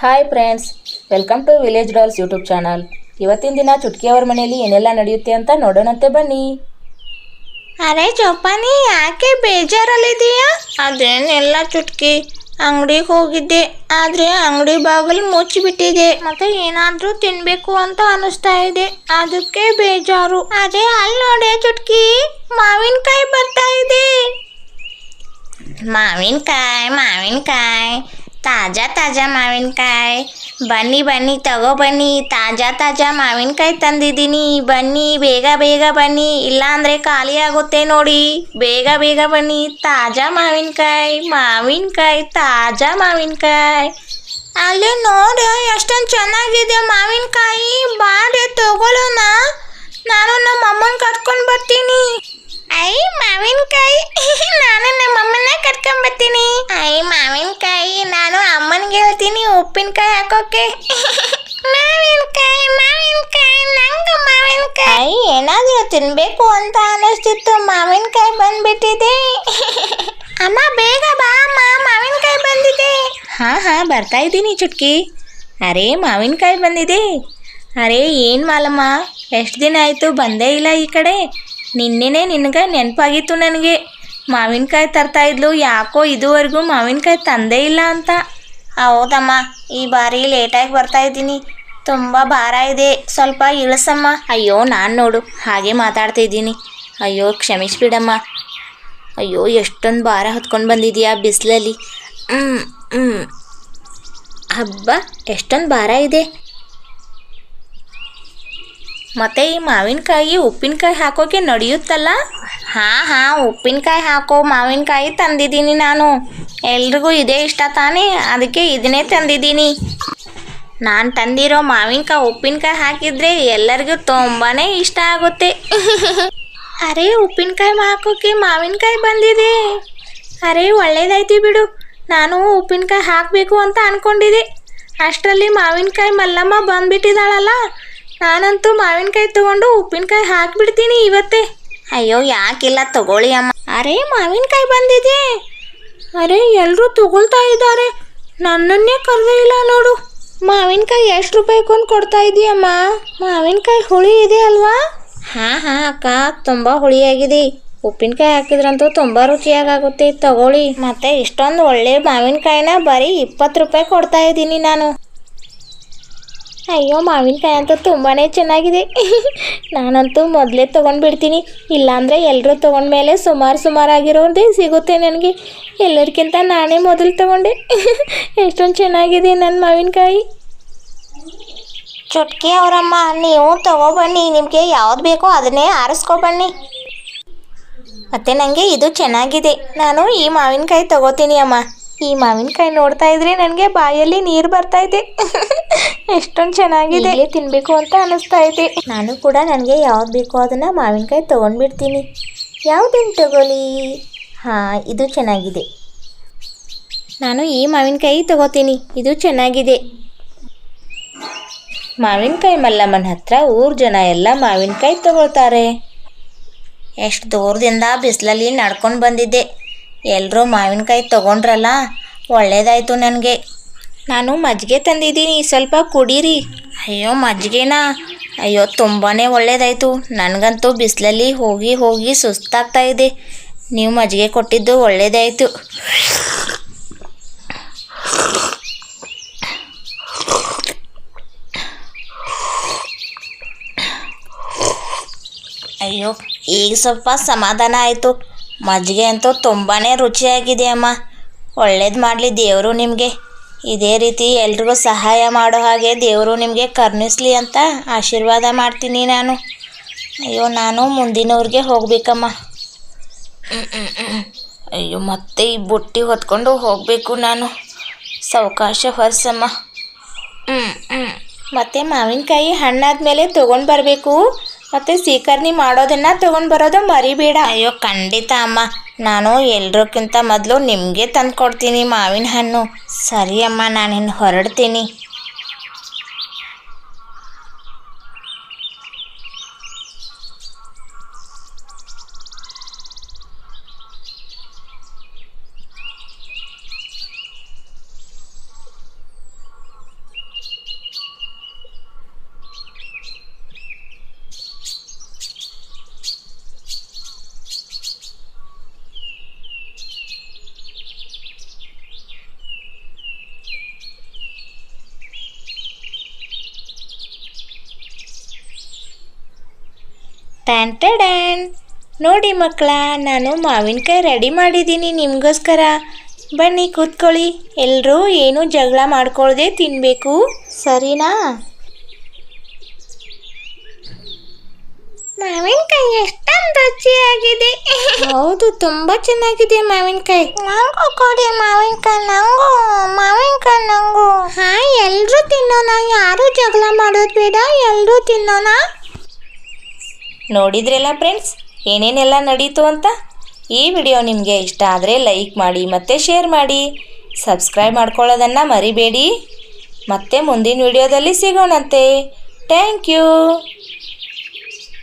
Hi friends, welcome to village dolls YouTube channel. ಇವತ್ತಿನ ದಿನ ಚುಟ್ಕಿಯವರ ಮನೆಯಲ್ಲಿ ಏನೆಲ್ಲ ನಡೆಯುತ್ತೆ ಅಂತ ನೋಡೋಣಂತೆ ಬನ್ನಿ. ಅರೆ ಜೋಪಾನಿ, ಯಾಕೆ ಬೇಜಾರಲ್ಲಿದೆಯಾ? ಅದೇನೆಲ್ಲ ಚುಟ್ಕಿ, ಅಂಗಡಿಗೆ ಹೋಗಿದ್ದೆ, ಆದರೆ ಅಂಗಡಿ ಬಾಗಿಲು ಮುಚ್ಚಿಬಿಟ್ಟಿದೆ. ಮತ್ತೆ ಏನಾದರೂ ತಿನ್ಬೇಕು ಅಂತ ಅನಿಸ್ತಾ ಇದೆ, ಅದಕ್ಕೆ ಬೇಜಾರು. ಅದೇ ಅಲ್ಲಿ ನೋಡೆ ಚುಟ್ಕಿ, ಮಾವಿನಕಾಯಿ ಬರ್ತಾ ಇದೆ. ಮಾವಿನಕಾಯಿ ತಾಜಾ ಮಾವಿನಕಾಯಿ. ಬನ್ನಿ ತಗೋ ಬನ್ನಿ, ತಾಜಾ ಮಾವಿನಕಾಯಿ ತಂದಿದ್ದೀನಿ. ಬನ್ನಿ, ಬೇಗ ಬನ್ನಿ, ಇಲ್ಲಾಂದರೆ ಖಾಲಿ ಆಗುತ್ತೆ ನೋಡಿ. ಬೇಗ ಬನ್ನಿ, ತಾಜಾ ಮಾವಿನಕಾಯಿ ತಾಜಾ ಮಾವಿನಕಾಯಿ. ಅಲ್ಲಿ ನೋಡಿ ಎಷ್ಟೊಂದು ಚೆನ್ನಾಗಿದೆ ಮಾವಿನಕಾಯಿ. ಬಾಡೆ ತಗೊಳ್ಳೋಣ, ನಾನು ನಮ್ಮ ಅಮ್ಮನ ಕರ್ಕೊಂಡು ಬರ್ತೀನಿ. ಮಾವಿನಕಾಯಿ ನಾನು ನಮ್ಮ ಅಮ್ಮನ ಕರ್ಕೊಂಡ್ ಬರ್ತೀನಿ. ಮಾವಿನಕಾಯಿ ನಾನು ಅಮ್ಮನಿಗೆ ಹೇಳ್ತೀನಿ ಉಪ್ಪಿನಕಾಯಿ ಹಾಕೋಕೆ. ಮಾವಿನಕಾಯಿ ನಂಗೆ ಮಾವಿನಕಾಯಿ ಏನಾದರೂ ತಿನ್ಬೇಕು ಅಂತ ಅನಿಸ್ತಿತ್ತು. ಮಾವಿನಕಾಯಿ ಬಂದ್ಬಿಟ್ಟಿದೆ. ಅಮ್ಮ ಬೇಗ ಬಾ ಅಮ್ಮ, ಮಾವಿನಕಾಯಿ ಬಂದಿದೆ. ಹಾ ಬರ್ತಾ ಇದ್ದೀನಿ ಚುಟ್ಕಿ. ಅರೆ ಮಾವಿನಕಾಯಿ ಬಂದಿದೆ. ಅರೆ ಏನು ಮಾಲಮ್ಮ, ಎಷ್ಟು ದಿನ ಆಯಿತು ಬಂದೇ ಇಲ್ಲ ಈ ಕಡೆ. ನಿನ್ನೆನೇ ನಿನಗೆ ನೆನಪಾಗಿತ್ತು ನನಗೆ, ಮಾವಿನಕಾಯಿ ತರ್ತಾ ಇದ್ಲು, ಯಾಕೋ ಇದುವರೆಗೂ ಮಾವಿನಕಾಯಿ ತಂದೇ ಇಲ್ಲ ಅಂತ. ಹೌದಮ್ಮ, ಈ ಬಾರಿ ಲೇಟಾಗಿ ಬರ್ತಾ ಇದ್ದೀನಿ, ತುಂಬ ಭಾರ ಇದೆ, ಸ್ವಲ್ಪ ಇಳಿಸಮ್ಮ. ಅಯ್ಯೋ ನಾನು ನೋಡು ಹಾಗೆ ಮಾತಾಡ್ತಾ ಇದ್ದೀನಿ. ಅಯ್ಯೋ ಕ್ಷಮಿಸ್ಬಿಡಮ್ಮ. ಅಯ್ಯೋ ಎಷ್ಟೊಂದು ಭಾರ ಹೊತ್ಕೊಂಡು ಬಂದಿದೆಯಾ ಬಿಸಿಲಲ್ಲಿ. ಹಬ್ಬ ಎಷ್ಟೊಂದು ಭಾರ ಇದೆ. ಮತ್ತು ಈ ಮಾವಿನಕಾಯಿ ಉಪ್ಪಿನಕಾಯಿ ಹಾಕೋಕೆ ನಡೆಯುತ್ತಲ್ಲ? ಹಾಂ ಉಪ್ಪಿನಕಾಯಿ ಹಾಕೋ ಮಾವಿನಕಾಯಿ ತಂದಿದ್ದೀನಿ ನಾನು. ಎಲ್ರಿಗೂ ಇದೇ ಇಷ್ಟ ತಾನೇ, ಅದಕ್ಕೆ ಇದನ್ನೇ ತಂದಿದ್ದೀನಿ. ನಾನು ತಂದಿರೋ ಮಾವಿನಕಾಯಿ ಉಪ್ಪಿನಕಾಯಿ ಹಾಕಿದರೆ ಎಲ್ಲರಿಗೂ ತುಂಬಾ ಇಷ್ಟ ಆಗುತ್ತೆ. ಅರೆ ಉಪ್ಪಿನಕಾಯಿ ಹಾಕೋಕೆ ಮಾವಿನಕಾಯಿ ಬಂದಿದೆ. ಅರೆ ಒಳ್ಳೇದಾಯ್ತು ಬಿಡು, ನಾನು ಉಪ್ಪಿನಕಾಯಿ ಹಾಕಬೇಕು ಅಂತ ಅಂದ್ಕೊಂಡಿದ್ದೆ. ಅಷ್ಟರಲ್ಲಿ ಮಾವಿನಕಾಯಿ ಮಲ್ಲಮ್ಮ ಬಂದುಬಿಟ್ಟಿದ್ದಾಳಲ್ಲ, ನಾನಂತೂ ಮಾವಿನಕಾಯಿ ತೊಗೊಂಡು ಉಪ್ಪಿನಕಾಯಿ ಹಾಕಿಬಿಡ್ತೀನಿ ಇವತ್ತೇ. ಅಯ್ಯೋ ಯಾಕಿಲ್ಲ, ತಗೊಳ್ಳಿ ಅಮ್ಮ. ಅರೆ ಮಾವಿನಕಾಯಿ ಬಂದಿದೆ. ಅರೆ ಎಲ್ಲರೂ ತಗೊಳ್ತಾ ಇದ್ದಾರೆ, ನನ್ನನ್ನೇ ಕರೆದೇ ಇಲ್ಲ ನೋಡು. ಮಾವಿನಕಾಯಿ ಎಷ್ಟು ರೂಪಾಯಿಗೊಂದು ಕೊಡ್ತಾ ಇದೆಯಮ್ಮ? ಮಾವಿನಕಾಯಿ ಹುಳಿ ಇದೆ ಅಲ್ವಾ? ಹಾಂ ಅಕ್ಕ, ತುಂಬ ಹುಳಿಯಾಗಿದೆ. ಉಪ್ಪಿನಕಾಯಿ ಹಾಕಿದ್ರಂತೂ ತುಂಬ ರುಚಿಯಾಗುತ್ತೆ, ತಗೊಳ್ಳಿ. ಮತ್ತು ಇಷ್ಟೊಂದು ಒಳ್ಳೆ ಮಾವಿನಕಾಯಿನ ಬರೀ 20 ರೂಪಾಯಿ ಕೊಡ್ತಾ ಇದ್ದೀನಿ ನಾನು. ಅಯ್ಯೋ ಮಾವಿನಕಾಯಿ ಅಂತೂ ತುಂಬಾ ಚೆನ್ನಾಗಿದೆ. ನಾನಂತೂ ಮೊದಲೇ ತೊಗೊಂಡ್ಬಿಡ್ತೀನಿ, ಇಲ್ಲಾಂದರೆ ಎಲ್ಲರೂ ತೊಗೊಂಡ್ಮೇಲೆ ಸುಮಾರಾಗಿರೋದೇ ಸಿಗುತ್ತೆ ನನಗೆ. ಎಲ್ಲರಿಗಿಂತ ನಾನೇ ಮೊದಲು ತೊಗೊಂಡೆ. ಎಷ್ಟೊಂದು ಚೆನ್ನಾಗಿದೆ ನನ್ನ ಮಾವಿನಕಾಯಿ. ಚುಟ್ಕಿ ಅವರಮ್ಮ, ನೀವು ತಗೊಬನ್ನಿ, ನಿಮಗೆ ಯಾವ್ದು ಬೇಕೋ ಅದನ್ನೇ ಆರಿಸ್ಕೊಬನ್ನಿ. ಮತ್ತು ನನಗೆ ಇದು ಚೆನ್ನಾಗಿದೆ, ನಾನು ಈ ಮಾವಿನಕಾಯಿ ತಗೋತೀನಿ ಅಮ್ಮ. ಈ ಮಾವಿನಕಾಯಿ ನೋಡ್ತಾ ಇದ್ರೆ ನನಗೆ ಬಾಯಲ್ಲಿ ನೀರು ಬರ್ತಾ ಇದೆ. ಎಷ್ಟೊಂದು ಚೆನ್ನಾಗಿದೆ, ತಿನ್ನಬೇಕು ಅಂತ ಅನ್ನಿಸ್ತಾ ಇದೆ. ನಾನು ಕೂಡ ನನಗೆ ಯಾವ್ದು ಬೇಕೋ ಅದನ್ನು ಮಾವಿನಕಾಯಿ ತೊಗೊಂಡ್ಬಿಡ್ತೀನಿ. ಯಾವುದನ್ನು ತಗೊಳ್ಳಿ? ಹಾಂ ಇದು ಚೆನ್ನಾಗಿದೆ, ನಾನು ಈ ಮಾವಿನಕಾಯಿ ತಗೋತೀನಿ, ಇದು ಚೆನ್ನಾಗಿದೆ. ಮಾವಿನಕಾಯಿ ಮಲ್ಲಮ್ಮನ ಹತ್ರ ಊರ ಜನ ಎಲ್ಲ ಮಾವಿನಕಾಯಿ ತಗೊಳ್ತಾರೆ. ಎಷ್ಟು ದೂರದಿಂದ ಬಿಸಿಲಲ್ಲಿ ನಡ್ಕೊಂಡು ಬಂದಿದ್ದೆ, ಎಲ್ಲರೂ ಮಾವಿನಕಾಯಿ ತೊಗೊಂಡ್ರಲ್ಲ, ಒಳ್ಳೇದಾಯಿತು ನನಗೆ. ನಾನು ಮಜ್ಜಿಗೆ ತಂದಿದ್ದೀನಿ, ಸ್ವಲ್ಪ ಕುಡೀರಿ. ಅಯ್ಯೋ ಮಜ್ಜಿಗೆನಾ? ಅಯ್ಯೋ ತುಂಬಾ ಒಳ್ಳೇದಾಯಿತು. ನನಗಂತೂ ಬಿಸಿಲಲ್ಲಿ ಹೋಗಿ ಸುಸ್ತಾಗ್ತಾ ಇದೆ. ನೀವು ಮಜ್ಜಿಗೆ ಕೊಟ್ಟಿದ್ದು ಒಳ್ಳೇದಾಯಿತು. ಅಯ್ಯೋ ಈಗ ಸ್ವಲ್ಪ ಸಮಾಧಾನ ಆಯಿತು. ಮಜ್ಜಿಗೆ ಅಂತೂ ತುಂಬಾ ರುಚಿಯಾಗಿದೆ ಅಮ್ಮ. ಒಳ್ಳೇದು ಮಾಡಲಿ ದೇವರು ನಿಮಗೆ. ಇದೇ ರೀತಿ ಎಲ್ರಿಗೂ ಸಹಾಯ ಮಾಡೋ ಹಾಗೆ ದೇವರು ನಿಮಗೆ ಕರುಣಿಸ್ಲಿ ಅಂತ ಆಶೀರ್ವಾದ ಮಾಡ್ತೀನಿ ನಾನು. ಅಯ್ಯೋ ನಾನು ಮುಂದಿನವ್ರಿಗೆ ಹೋಗಬೇಕಮ್ಮ. ಅಯ್ಯೋ ಮತ್ತೆ ಈ ಬುಟ್ಟಿ ಹೊತ್ಕೊಂಡು ಹೋಗಬೇಕು ನಾನು. ಸಾವಕಾಶ ಹೊರಸಮ್ಮ. ಮತ್ತು ಮಾವಿನಕಾಯಿ ಹಣ್ಣಾದ್ಮೇಲೆ ತೊಗೊಂಡು ಬರಬೇಕು. ಮತ್ತು ಸೀಕರ್ಣಿ ಮಾಡೋದನ್ನು ತೊಗೊಂಡು ಬರೋದು ಮರಿಬೇಡ. ಅಯ್ಯೋ ಖಂಡಿತ ಅಮ್ಮ, ನಾನು ಎಲ್ರಿಗಿಂತ ಮೊದಲು ನಿಮಗೆ ತಂದು ಕೊಡ್ತೀನಿ ಮಾವಿನ ಹಣ್ಣು. ಸರಿ ಅಮ್ಮ, ನಾನಿನ್ನು ಹೊರಡ್ತೀನಿ. ಟ್ಯಾನ್ ನೋಡಿ ಮಕ್ಕಳ, ನಾನು ಮಾವಿನಕಾಯಿ ರೆಡಿ ಮಾಡಿದ್ದೀನಿ ನಿಮಗೋಸ್ಕರ. ಬನ್ನಿ ಕೂತ್ಕೊಳ್ಳಿ, ಎಲ್ಲರೂ ಏನು ಜಗಳ ಮಾಡ್ಕೊಳ್ದೆ ತಿನ್ನಬೇಕು, ಸರಿನಾ? ಮಾವಿನಕಾಯಿ ಎಷ್ಟೊಂದು ರುಚಿಯಾಗಿದೆ. ಹೌದು, ತುಂಬ ಚೆನ್ನಾಗಿದೆ ಮಾವಿನಕಾಯಿ. ನಂಗೂ ಕೊಡಿ ಮಾವಿನಕಾಯಿ, ನಂಗೂ. ಹಾ, ಎಲ್ರೂ ತಿನ್ನೋಣ, ಯಾರು ಜಗಳ ಮಾಡೋದು ಬೇಡ, ಎಲ್ರೂ ತಿನ್ನೋಣ. ನೋಡಿದ್ರಲ್ಲ ಫ್ರೆಂಡ್ಸ್, ಏನೇನೆಲ್ಲ ನಡೀತು ಅಂತ. ಈ ವಿಡಿಯೋ ನಿಮಗೆ ಇಷ್ಟ ಆದರೆ ಲೈಕ್ ಮಾಡಿ ಮತ್ತು ಶೇರ್ ಮಾಡಿ, ಸಬ್ಸ್ಕ್ರೈಬ್ ಮಾಡ್ಕೊಳ್ಳೋದನ್ನು ಮರಿಬೇಡಿ. ಮತ್ತೆ ಮುಂದಿನ ವಿಡಿಯೋದಲ್ಲಿ ಸಿಗೋಣಂತೆ. Thank you.